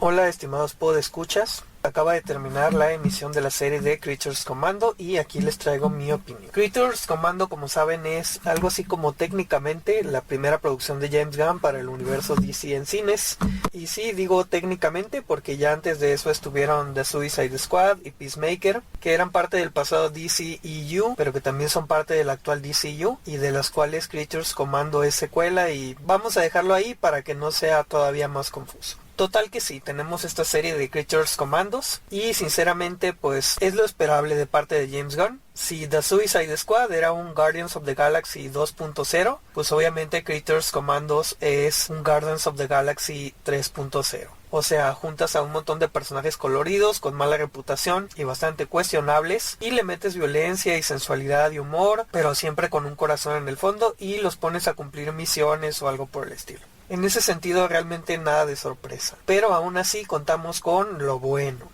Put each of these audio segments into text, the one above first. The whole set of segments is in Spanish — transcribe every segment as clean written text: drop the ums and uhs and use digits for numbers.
Hola estimados podescuchas, acaba de terminar la emisión de la serie de Creatures Commando y aquí les traigo mi opinión. Creatures Commando, como saben, es algo así como técnicamente la primera producción de James Gunn para el universo DC en cines. Y sí, digo técnicamente porque ya antes de eso estuvieron The Suicide Squad y Peacemaker, que eran parte del pasado DCEU, pero que también son parte del actual DCU, y de las cuales Creatures Commando es secuela, y vamos a dejarlo ahí para que no sea todavía más confuso. Total que sí, tenemos esta serie de Creatures Commandos y sinceramente pues es lo esperable de parte de James Gunn. Si The Suicide Squad era un Guardians of the Galaxy 2.0, pues obviamente Creatures Commandos es un Guardians of the Galaxy 3.0. O sea, juntas a un montón de personajes coloridos, con mala reputación y bastante cuestionables, y le metes violencia y sensualidad y humor, pero siempre con un corazón en el fondo, y los pones a cumplir misiones o algo por el estilo. En ese sentido realmente nada de sorpresa, pero aún así contamos con lo bueno.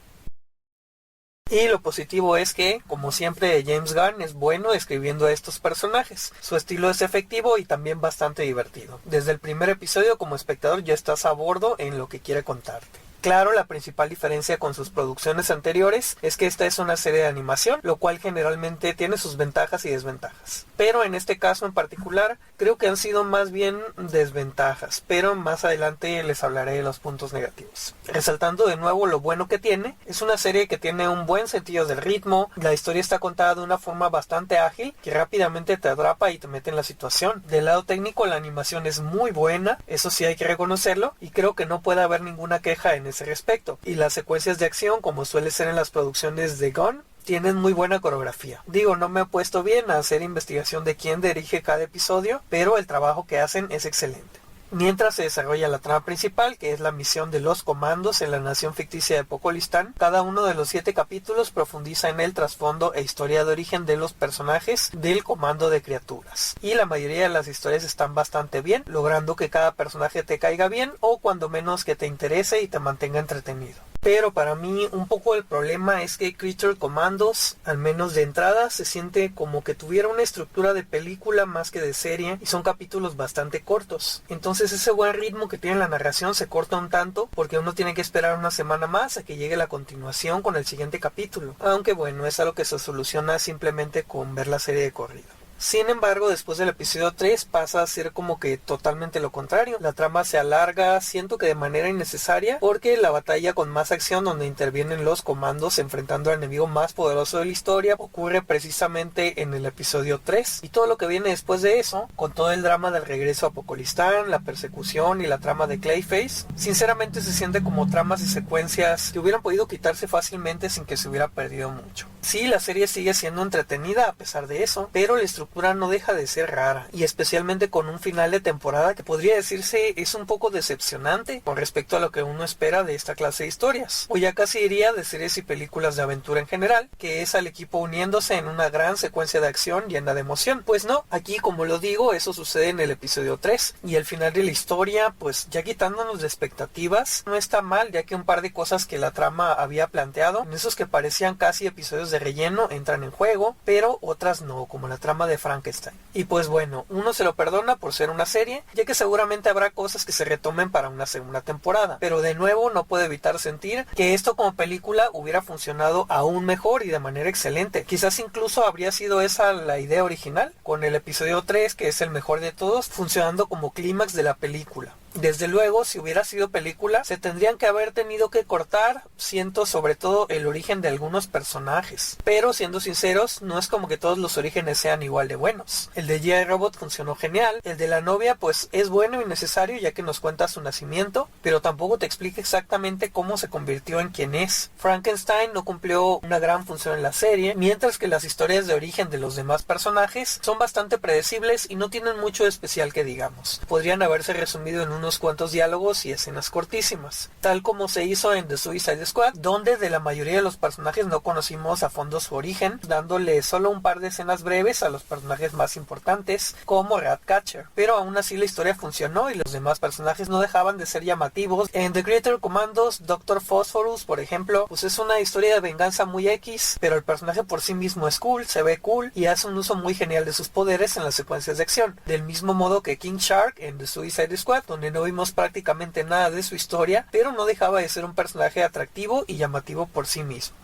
Y lo positivo es que, como siempre, James Gunn es bueno escribiendo a estos personajes. Su estilo es efectivo y también bastante divertido. Desde el primer episodio como espectador ya estás a bordo en lo que quiere contarte. Claro, la principal diferencia con sus producciones anteriores es que esta es una serie de animación, lo cual generalmente tiene sus ventajas y desventajas. Pero en este caso en particular, creo que han sido más bien desventajas, pero más adelante les hablaré de los puntos negativos. Resaltando de nuevo lo bueno que tiene, es una serie que tiene un buen sentido del ritmo, la historia está contada de una forma bastante ágil, que rápidamente te atrapa y te mete en la situación. Del lado técnico la animación es muy buena, eso sí hay que reconocerlo, y creo que no puede haber ninguna queja en ese respecto. Y las secuencias de acción, como suele ser en las producciones de Gunn, tienen muy buena coreografía. Digo, no me he puesto bien a hacer investigación de quién dirige cada episodio, pero el trabajo que hacen es excelente. Mientras se desarrolla la trama principal, que es la misión de los comandos en la nación ficticia de Pokolistán, cada uno de los 7 capítulos profundiza en el trasfondo e historia de origen de los personajes del comando de criaturas. Y la mayoría de las historias están bastante bien, logrando que cada personaje te caiga bien o cuando menos que te interese y te mantenga entretenido. Pero para mí un poco el problema es que Creature Commandos, al menos de entrada, se siente como que tuviera una estructura de película más que de serie y son capítulos bastante cortos. Entonces ese buen ritmo que tiene la narración se corta un tanto porque uno tiene que esperar una semana más a que llegue la continuación con el siguiente capítulo. Aunque bueno, es algo que se soluciona simplemente con ver la serie de corrido. Sin embargo, después del episodio 3 pasa a ser como que totalmente lo contrario. La trama se alarga, siento que de manera innecesaria, porque la batalla con más acción donde intervienen los comandos enfrentando al enemigo más poderoso de la historia ocurre precisamente en el episodio 3. Y todo lo que viene después de eso, con todo el drama del regreso a Pokolistán, la persecución y la trama de Clayface, sinceramente se siente como tramas y secuencias que hubieran podido quitarse fácilmente sin que se hubiera perdido mucho. Sí, la serie sigue siendo entretenida a pesar de eso, pero la estructura no deja de ser rara, y especialmente con un final de temporada que podría decirse es un poco decepcionante con respecto a lo que uno espera de esta clase de historias, o ya casi diría de series y películas de aventura en general, que es al equipo uniéndose en una gran secuencia de acción llena de emoción. Pues no, aquí como lo digo, eso sucede en el episodio 3, y el final de la historia, pues ya quitándonos de expectativas, no está mal, ya que un par de cosas que la trama había planteado, en esos que parecían casi episodios de relleno, entran en juego, pero otras no, como la trama de Frankenstein. Y pues bueno, uno se lo perdona por ser una serie, ya que seguramente habrá cosas que se retomen para una segunda temporada, pero de nuevo no puedo evitar sentir que esto como película hubiera funcionado aún mejor y de manera excelente. Quizás incluso habría sido esa la idea original, con el episodio 3, que es el mejor de todos, funcionando como clímax de la película. Desde luego, si hubiera sido película, se tendrían que haber tenido que cortar, siento sobre todo el origen de algunos personajes. Pero siendo sinceros, no es como que todos los orígenes sean igual de buenos. El de G.I. Robot funcionó genial, el de la novia pues es bueno y necesario ya que nos cuenta su nacimiento, pero tampoco te explica exactamente cómo se convirtió en quien es. Frankenstein no cumplió una gran función en la serie, mientras que las historias de origen de los demás personajes son bastante predecibles y no tienen mucho de especial que digamos. Podrían haberse resumido en unos cuantos diálogos y escenas cortísimas, tal como se hizo en The Suicide Squad, donde de la mayoría de los personajes no conocimos a fondo su origen, dándole solo un par de escenas breves a los personajes más importantes, como Ratcatcher. Pero aún así la historia funcionó y los demás personajes no dejaban de ser llamativos. En The Creature Commandos, Dr. Phosphorus, por ejemplo, pues es una historia de venganza muy X, pero el personaje por sí mismo es cool, se ve cool y hace un uso muy genial de sus poderes en las secuencias de acción, del mismo modo que King Shark en The Suicide Squad, donde donde no vimos prácticamente nada de su historia, pero no dejaba de ser un personaje atractivo y llamativo por sí mismo.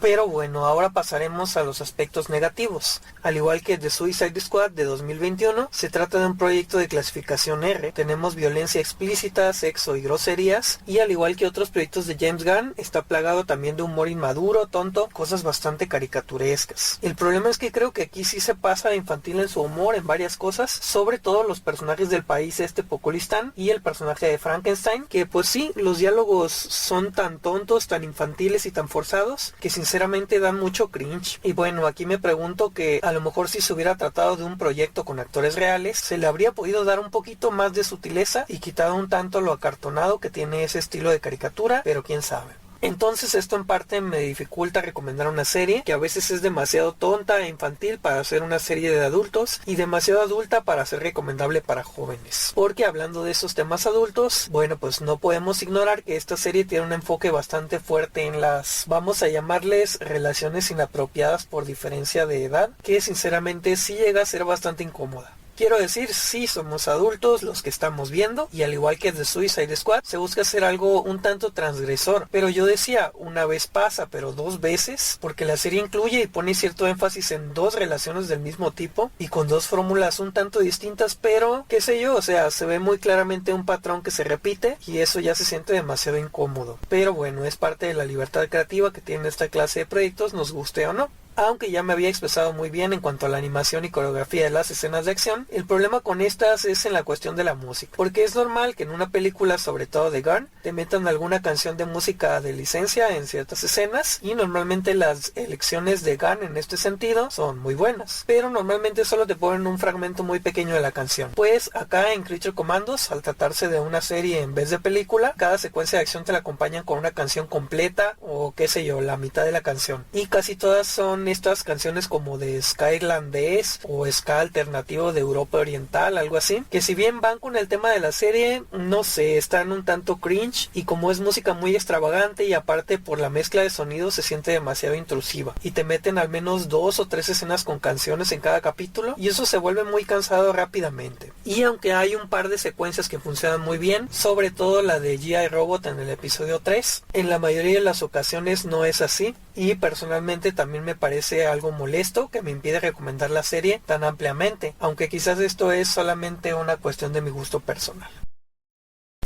Pero bueno, ahora pasaremos a los aspectos negativos. Al igual que The Suicide Squad de 2021, se trata de un proyecto de clasificación R. Tenemos violencia explícita, sexo y groserías, y al igual que otros proyectos de James Gunn, está plagado también de humor inmaduro, tonto, cosas bastante caricaturescas. El problema es que creo que aquí sí se pasa de infantil en su humor en varias cosas, sobre todo los personajes del país Poculistán y el personaje de Frankenstein, que pues sí, los diálogos son tan tontos, tan infantiles y tan forzados, que sinceramente dan mucho cringe. Y bueno, aquí me pregunto que a lo mejor si se hubiera tratado de un proyecto con actores reales, se le habría podido dar un poquito más de sutileza y quitado un tanto lo acartonado que tiene ese estilo de caricatura, pero quién sabe. Entonces esto en parte me dificulta recomendar una serie que a veces es demasiado tonta e infantil para ser una serie de adultos y demasiado adulta para ser recomendable para jóvenes. Porque hablando de esos temas adultos, bueno, pues no podemos ignorar que esta serie tiene un enfoque bastante fuerte en las, vamos a llamarles, relaciones inapropiadas por diferencia de edad, que sinceramente sí llega a ser bastante incómoda. Quiero decir, sí somos adultos los que estamos viendo, y al igual que The Suicide Squad, se busca hacer algo un tanto transgresor, pero yo decía, una vez pasa, pero dos veces, porque la serie incluye y pone cierto énfasis en dos relaciones del mismo tipo, y con dos fórmulas un tanto distintas, pero, qué sé yo, o sea, se ve muy claramente un patrón que se repite, y eso ya se siente demasiado incómodo. Pero bueno, es parte de la libertad creativa que tiene esta clase de proyectos, nos guste o no. Aunque ya me había expresado muy bien en cuanto a la animación y coreografía de las escenas de acción, el problema con estas es en la cuestión de la música, porque es normal que en una película, sobre todo de Gunn, te metan alguna canción de música de licencia en ciertas escenas, y normalmente las elecciones de Gunn en este sentido son muy buenas, pero normalmente solo te ponen un fragmento muy pequeño de la canción. Pues acá en Creature Commandos, al tratarse de una serie en vez de película, cada secuencia de acción te la acompañan con una canción completa, o qué sé yo, la mitad de la canción, y casi todas son estas canciones como de ska irlandés o ska alternativo de Europa Oriental, algo así, que si bien van con el tema de la serie, no sé, están un tanto cringe, y como es música muy extravagante y aparte por la mezcla de sonidos se siente demasiado intrusiva, y te meten al menos 2 o 3 escenas con canciones en cada capítulo, y eso se vuelve muy cansado rápidamente. Y aunque hay un par de secuencias que funcionan muy bien, sobre todo la de G.I. Robot en el episodio 3, en la mayoría de las ocasiones no es así, y personalmente también me parece algo molesto que me impide recomendar la serie tan ampliamente, aunque quizás esto es solamente una cuestión de mi gusto personal.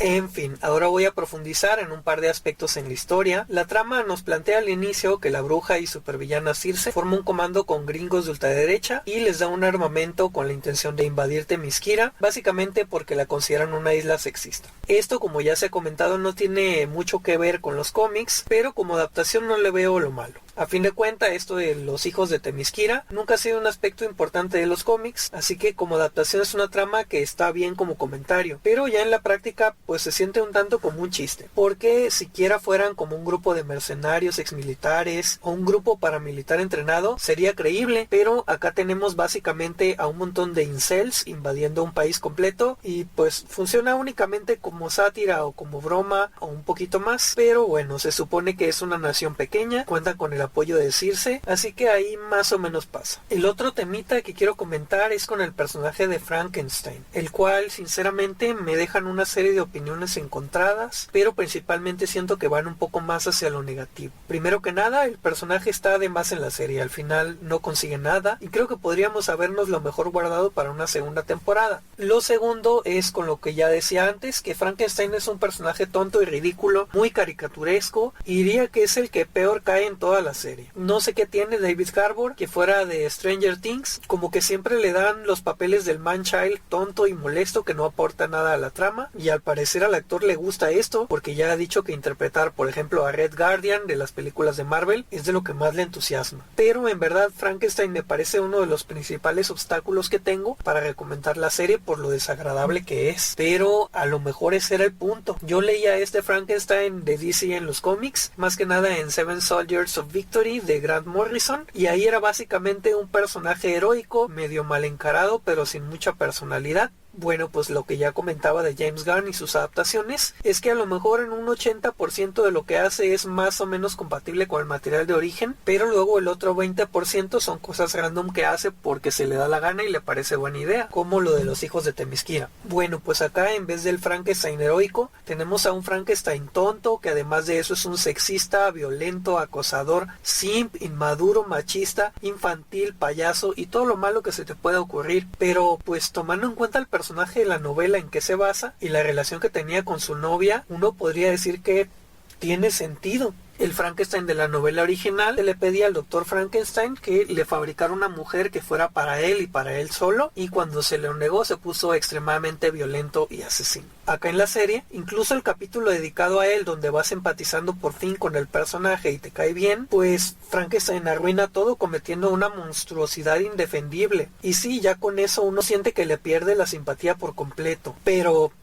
En fin, ahora voy a profundizar en un par de aspectos en la historia. La trama nos plantea al inicio que la bruja y supervillana Circe forma un comando con gringos de ultraderecha y les da un armamento con la intención de invadir Themyscira, básicamente porque la consideran una isla sexista. Esto, como ya se ha comentado, no tiene mucho que ver con los cómics, pero como adaptación no le veo lo malo. A fin de cuentas, esto de los hijos de Themyscira nunca ha sido un aspecto importante de los cómics, así que como adaptación es una trama que está bien como comentario, pero ya en la práctica pues se siente un tanto como un chiste, porque siquiera fueran como un grupo de mercenarios exmilitares o un grupo paramilitar entrenado sería creíble, pero acá tenemos básicamente a un montón de incels invadiendo un país completo y pues funciona únicamente como sátira o como broma o un poquito más, pero bueno, se supone que es una nación pequeña, cuenta con el apoyo de Circe, así que ahí más o menos pasa. El otro temita que quiero comentar es con el personaje de Frankenstein, el cual sinceramente me dejan una serie de opiniones encontradas, pero principalmente siento que van un poco más hacia lo negativo. Primero que nada, el personaje está de más en la serie, al final no consigue nada y creo que podríamos habernos lo mejor guardado para una segunda temporada. Lo segundo es con lo que ya decía antes, que Frankenstein es un personaje tonto y ridículo, muy caricaturesco, y diría que es el que peor cae en toda la serie. No sé qué tiene David Harbour, que fuera de Stranger Things, como que siempre le dan los papeles del man-child tonto y molesto que no aporta nada a la trama, y al parecer al actor le gusta esto, porque ya ha dicho que interpretar, por ejemplo, a Red Guardian de las películas de Marvel es de lo que más le entusiasma. Pero en verdad Frankenstein me parece uno de los principales obstáculos que tengo para recomendar la serie por lo desagradable que es, pero a lo mejor ese era el punto. Yo leía este Frankenstein de DC en los cómics, más que nada en Seven Soldiers of Victory de Grant Morrison, y ahí era básicamente un personaje heroico, medio mal encarado pero sin mucha personalidad. Bueno, pues lo que ya comentaba de James Gunn y sus adaptaciones es que a lo mejor en un 80% de lo que hace es más o menos compatible con el material de origen, pero luego el otro 20% son cosas random que hace porque se le da la gana y le parece buena idea, como lo de los hijos de Themyscira. Bueno, pues acá en vez del Frankenstein heroico tenemos a un Frankenstein tonto que además de eso es un sexista, violento, acosador, simp, inmaduro, machista, infantil, payaso y todo lo malo que se te pueda ocurrir. Pero pues tomando en cuenta el personaje de la novela en que se basa y la relación que tenía con su novia, uno podría decir que tiene sentido. El Frankenstein de la novela original le pedía al doctor Frankenstein que le fabricara una mujer que fuera para él y para él solo, y cuando se le negó se puso extremadamente violento y asesino. Acá en la serie, incluso el capítulo dedicado a él donde vas empatizando por fin con el personaje y te cae bien, pues Frankenstein arruina todo cometiendo una monstruosidad indefendible. Y sí, ya con eso uno siente que le pierde la simpatía por completo. Pero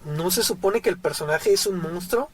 ¿no se supone que el personaje es un monstruo?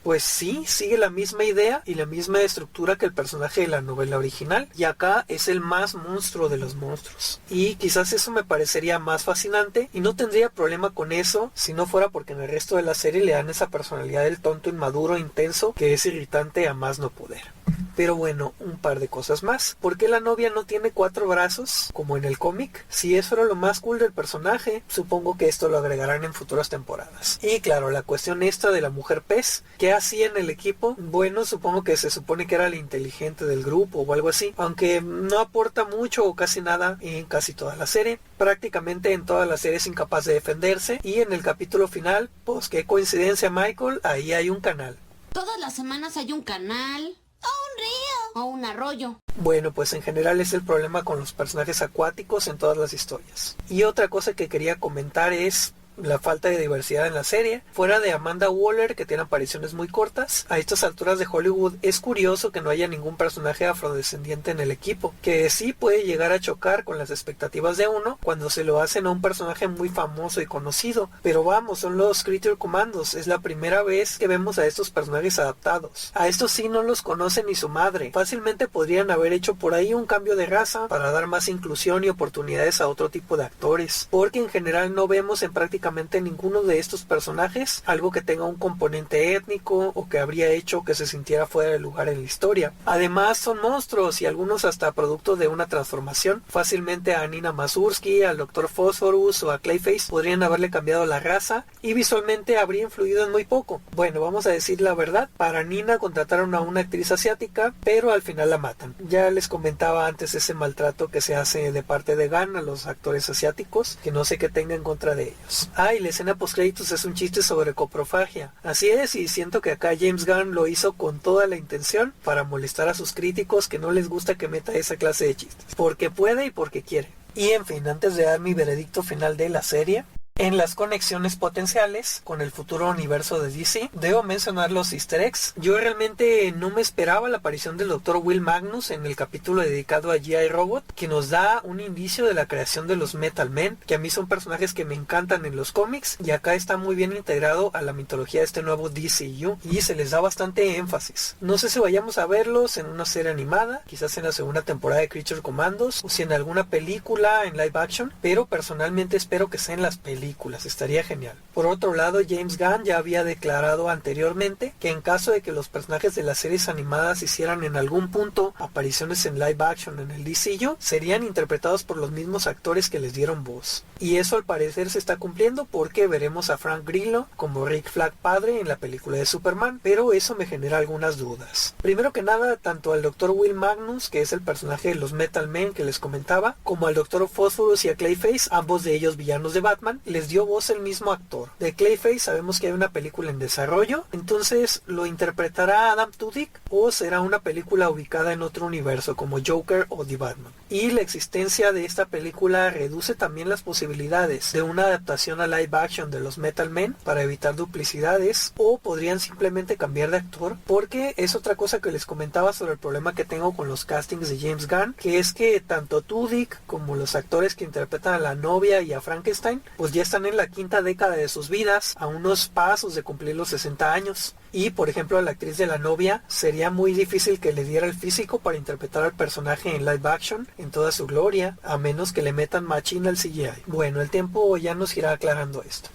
Pues sí, sigue la misma idea y la misma estructura que el personaje de la novela original, y acá es el más monstruo de los monstruos. Y quizás eso me parecería más fascinante y no tendría problema con eso si no fuera porque en el resto de la serie le dan esa personalidad del tonto inmaduro intenso que es irritante a más no poder. Pero bueno, un par de cosas más. ¿Por qué la novia no tiene 4 brazos, como en el cómic? Si eso era lo más cool del personaje, supongo que esto lo agregarán en futuras temporadas. Y claro, la cuestión esta de la mujer pez, ¿qué hacía en el equipo? Bueno, supongo que se supone que era la inteligente del grupo o algo así, aunque no aporta mucho o casi nada en casi toda la serie. Prácticamente en toda la serie es incapaz de defenderse, y en el capítulo final, pues qué coincidencia, Michael, ahí hay un canal. Todas las semanas hay un canal. O un río. O un arroyo. Bueno, pues en general es el problema con los personajes acuáticos en todas las historias. Y otra cosa que quería comentar es la falta de diversidad en la serie. Fuera de Amanda Waller, que tiene apariciones muy cortas, a estas alturas de Hollywood es curioso que no haya ningún personaje afrodescendiente en el equipo, que sí puede llegar a chocar con las expectativas de uno cuando se lo hacen a un personaje muy famoso y conocido. Pero vamos, son los Creature Commandos, es la primera vez que vemos a estos personajes adaptados. A estos sí no los conoce ni su madre. Fácilmente podrían haber hecho por ahí un cambio de raza para dar más inclusión y oportunidades a otro tipo de actores, porque en general no vemos en prácticamente ninguno de estos personajes algo que tenga un componente étnico o que habría hecho que se sintiera fuera de lugar en la historia. Además son monstruos y algunos hasta producto de una transformación. Fácilmente a Nina Mazursky, al Dr. Phosphorus o a Clayface podrían haberle cambiado la raza y visualmente habría influido en muy poco. Bueno, vamos a decir la verdad, para Nina contrataron a una actriz asiática, pero al final la matan. Ya les comentaba antes ese maltrato que se hace de parte de Gunn a los actores asiáticos, que no sé qué tenga en contra de ellos. Y la escena postcréditos es un chiste sobre coprofagia. Así es, y siento que acá James Gunn lo hizo con toda la intención para molestar a sus críticos que no les gusta que meta esa clase de chistes, porque puede y porque quiere. Y en fin, antes de dar mi veredicto final de la serie, en las conexiones potenciales con el futuro universo de DC, debo mencionar los easter eggs. Yo realmente no me esperaba la aparición del Dr. Will Magnus en el capítulo dedicado a G.I. Robot, que nos da un indicio de la creación de los Metal Men, que a mí son personajes que me encantan en los cómics, y acá está muy bien integrado a la mitología de este nuevo DCU, y se les da bastante énfasis. No sé si vayamos a verlos en una serie animada, quizás en la segunda temporada de Creature Commandos, o si en alguna película en live action, pero personalmente espero que sean las películas, estaría genial. Por otro lado, James Gunn ya había declarado anteriormente que en caso de que los personajes de las series animadas hicieran en algún punto apariciones en live action en el DCU, serían interpretados por los mismos actores que les dieron voz. Y eso al parecer se está cumpliendo porque veremos a Frank Grillo como Rick Flag padre en la película de Superman, pero eso me genera algunas dudas. Primero que nada, tanto al Dr. Will Magnus, que es el personaje de los Metal Men que les comentaba, como al Dr. Phosphorus y a Clayface, ambos de ellos villanos de Batman, les dio voz el mismo actor. De Clayface sabemos que hay una película en desarrollo, entonces ¿lo interpretará Adam Tudyk o será una película ubicada en otro universo como Joker o The Batman? Y la existencia de esta película reduce también las posibilidades de una adaptación a live action de los Metal Men para evitar duplicidades, o podrían simplemente cambiar de actor, porque es otra cosa que les comentaba sobre el problema que tengo con los castings de James Gunn, que es que tanto Tudyk como los actores que interpretan a la novia y a Frankenstein pues ya ya están en la quinta década de sus vidas, a unos pasos de cumplir los 60 años. Y por ejemplo a la actriz de la novia sería muy difícil que le diera el físico para interpretar al personaje en live action en toda su gloria, a menos que le metan machín al CGI. Bueno, el tiempo ya nos irá aclarando esto.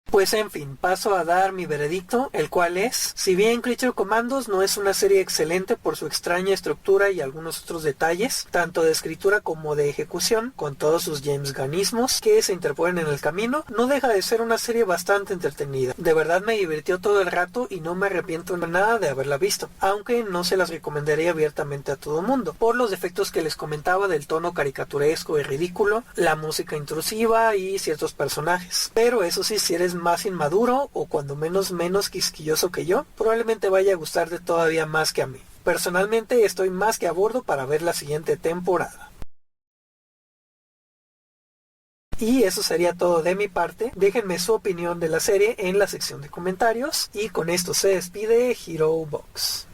Pues en fin, paso a dar mi veredicto, el cual es, si bien Creature Commandos no es una serie excelente por su extraña estructura y algunos otros detalles, tanto de escritura como de ejecución, con todos sus James Gunnismos que se interponen en el camino, no deja de ser una serie bastante entretenida. De verdad me divirtió todo el rato y no me arrepiento nada de haberla visto, aunque no se las recomendaría abiertamente a todo mundo, por los defectos que les comentaba del tono caricaturesco y ridículo, la música intrusiva y ciertos personajes. Pero eso sí, si eres más inmaduro o cuando menos quisquilloso que yo, probablemente vaya a gustarte todavía más que a mí. Personalmente estoy más que a bordo para ver la siguiente temporada. Y eso sería todo de mi parte. Déjenme su opinión de la serie en la sección de comentarios y con esto se despide Hero Box.